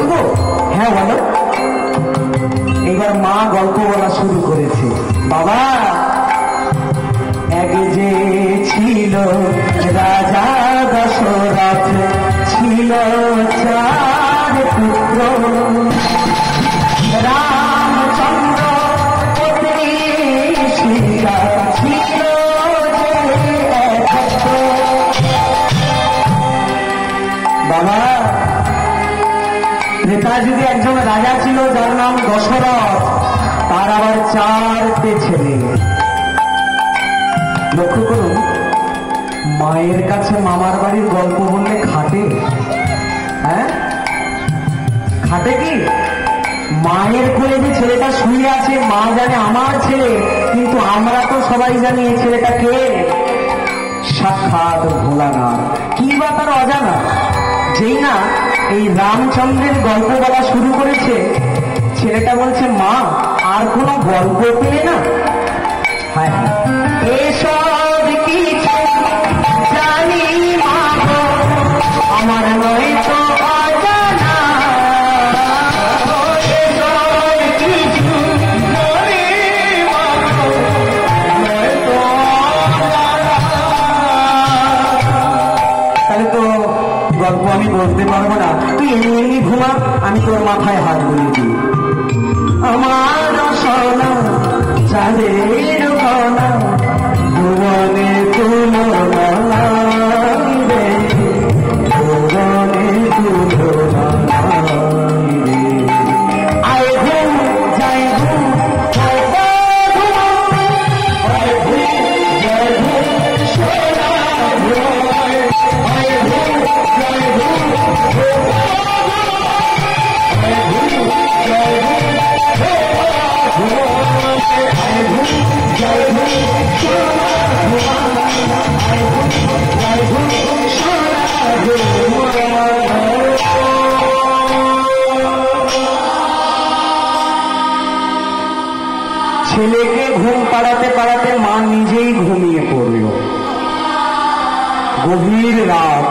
বলবো? হ্যাঁ বলো। এবার মা গল্প বলা শুরু করেছে। বাবা, এক যে ছিল রাজা দশরথ, ছিল 4 পুত্র, রামচন্দ্র পত্নী সীতা, ছিল বাবা। ত্রেতা যুগে একজন রাজা ছিল যার নাম দশরথ, তার আবার 4টে ছেলে। লক্ষ্য করুন, মায়ের কাছে মামার বাড়ির গল্প বললে খাটে? হ্যাঁ খাটে কি? মায়ের কোলে যে ছেলেটা শুয়ে আছে, মা জানে আমার ছেলে, কিন্তু আমরা তো সবাই জানি এই ছেলেটা কে? সাক্ষাৎ ভোলানাথ। কি বা তার অজানা? যেই না এই রামচন্দ্রের গল্প বলা শুরু করেছে, ছেলেটা বলছে, মা আর কোনো গল্প পেলে না? হ্যাঁ হ্যাঁ, এসব কিছু জানি মা, আমার নয় তো অজানা। এসব কিছু জানি মা, নয় তো অজানা। তাহলে তো গল্প আমি বলতে পারবো না, তুই এমনি এমনি ঘুমা, আমি তোর মাথায় হাত বুলিয়ে দিই। আমার সোনা চাঁদের ঘনা, ভুবনে তুলনা রে, ভুবনে তুলনা রে। আয় ঘুম যায় ঘুম, আয় ঘুম, আয় ঘুম যায় ঘুম, সোনা ভুবনে, আয় ঘুম যায় ঘুম, আয় ঘুম যায় ঘুম, ছেলেকে ঘুম পাড়াতে পাড়াতে মা নিজেই ঘুমিয়ে পড়ল। গভীর রাত,